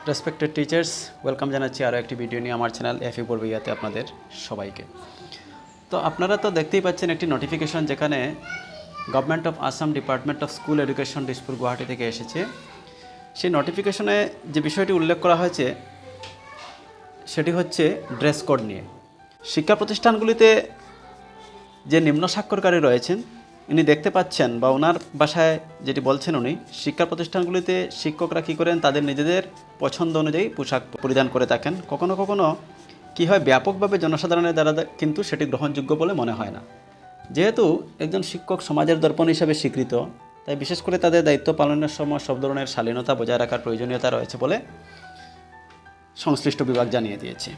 Respected teachers, welcome জানাচ্ছি আরও একটি ভিডিও নিয়ে আমার চ্যানেল এফি পড়বিয়াতে আপনাদের সবাইকে। তো আপনারা তো দেখতেই পাচ্ছেন একটি নোটিফিকেশন, যেখানে government of Assam department of school education Dispur Guwahati থেকে এসেছে। সেই নোটিফিকেশনে যে বিষয়টি উল্লেখ করা হয়েছে সেটি হচ্ছে ড্রেস কোড নিয়ে। শিক্ষা প্রতিষ্ঠানগুলিতে যে নিম্ন স্বাক্ষরকারী রয়েছেন ইনি দেখতে পাচ্ছেন, বা ওনার বাসায় যেটি বলছেন উনি, শিক্ষা প্রতিষ্ঠানগুলিতে শিক্ষকরা কী করেন, তাদের নিজেদের পছন্দ অনুযায়ী পোশাক পরিধান করে থাকেন। কখনো কখনো কী হয়, ব্যাপকভাবে জনসাধারণের দ্বারা কিন্তু সেটি গ্রহণযোগ্য বলে মনে হয় না। যেহেতু একজন শিক্ষক সমাজের দর্পণ হিসাবে স্বীকৃত, তাই বিশেষ করে তাদের দায়িত্ব পালনের সময় সব ধরনের শালীনতা বজায় রাখার প্রয়োজনীয়তা রয়েছে বলে সংশ্লিষ্ট বিভাগ জানিয়ে দিয়েছে।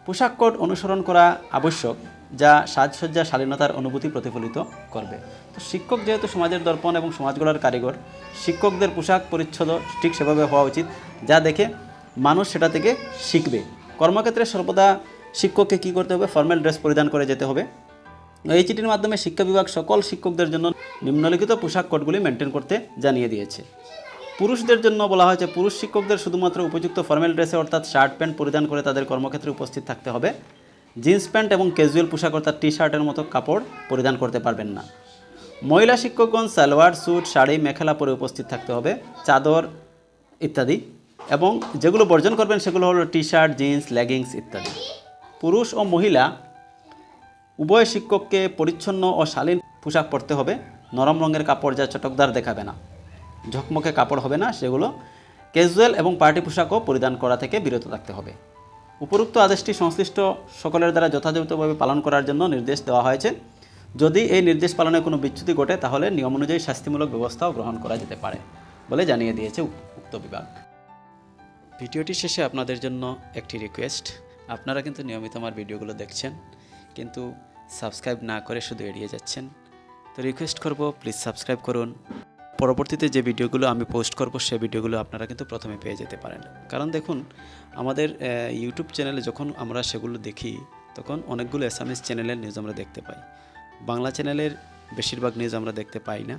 পোশাক কোড অনুসরণ করা আবশ্যক, যা সাজসজ্জা শালীনতার অনুভূতি প্রতিফলিত করবে। তো শিক্ষক যেহেতু সমাজের দর্পণ এবং সমাজ গড়ার কারিগর, শিক্ষকদের পোশাক পরিচ্ছদ ঠিক সেভাবে হওয়া উচিত যা দেখে মানুষ সেটা থেকে শিখবে। কর্মক্ষেত্রে সর্বদা শিক্ষককে কী করতে হবে, ফর্মাল ড্রেস পরিধান করে যেতে হবে। এই চিঠির মাধ্যমে শিক্ষা বিভাগ সকল শিক্ষকদের জন্য নিম্নলিখিত পোশাক কোডগুলি মেনটেন করতে জানিয়ে দিয়েছে। পুরুষদের জন্য বলা হয়েছে, পুরুষ শিক্ষকদের শুধুমাত্র উপযুক্ত ফর্মাল ড্রেসে অর্থাৎ শার্ট প্যান্ট পরিধান করে তাদের কর্মক্ষেত্রে উপস্থিত থাকতে হবে। জিন্স প্যান্ট এবং ক্যাজুয়াল পোশাক অর্থাৎ টি শার্টের মতো কাপড় পরিধান করতে পারবেন না। মহিলা শিক্ষকগণ সালোয়ার, স্যুট, শাড়ি, মেখেলা পরে উপস্থিত থাকতে হবে, চাদর ইত্যাদি। এবং যেগুলো বর্জন করবেন সেগুলো হলো টি শার্ট, জিন্স, লেগিংস ইত্যাদি। পুরুষ ও মহিলা উভয় শিক্ষককে পরিচ্ছন্ন ও শালীন পোশাক পরতে হবে। নরম রঙের কাপড় যা চটকদার দেখাবে না, ঝকমকে কাপড় হবে না, সেগুলো। ক্যাজুয়াল এবং পার্টি পোশাকও পরিধান করা থেকে বিরত থাকতে হবে। উপরোক্ত আদেশটি সংশ্লিষ্ট সকলের দ্বারা যথাযথভাবে পালন করার জন্য নির্দেশ দেওয়া হয়েছে। যদি এই নির্দেশ পালনে কোনো বিচ্যুতি ঘটে তাহলে নিয়ম অনুযায়ী শাস্তিমূলক ব্যবস্থাও গ্রহণ করা যেতে পারে বলে জানিয়ে দিয়েছে উক্ত বিভাগ। ভিডিওটি শেষে আপনাদের জন্য একটি রিকোয়েস্ট, আপনারা কিন্তু নিয়মিত আমার ভিডিওগুলো দেখছেন কিন্তু সাবস্ক্রাইব না করে শুধু এড়িয়ে যাচ্ছেন। তো রিকোয়েস্ট করব, প্লিজ সাবস্ক্রাইব করুন। পরবর্তীতে যে ভিডিওগুলো আমি পোস্ট করব সেই ভিডিওগুলো আপনারা কিন্তু প্রথমে পেয়ে যেতে পারেন। কারণ দেখুন, আমাদের ইউটিউব চ্যানেলে যখন আমরা সেগুলো দেখি তখন অনেকগুলো অ্যাসামিস চ্যানেলের নিউজ আমরা দেখতে পাই, বাংলা চ্যানেলের বেশিরভাগ নিউজ আমরা দেখতে পাই না।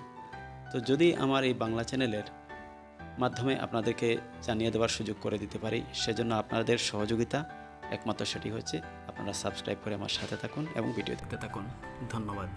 তো যদি আমার এই বাংলা চ্যানেলের মাধ্যমে আপনাদেরকে জানিয়ে দেওয়ার সুযোগ করে দিতে পারি, সেজন্য আপনাদের সহযোগিতা একমাত্র সেটি হচ্ছে আপনারা সাবস্ক্রাইব করে আমার সাথে থাকুন এবং ভিডিও দেখতে থাকুন। ধন্যবাদ।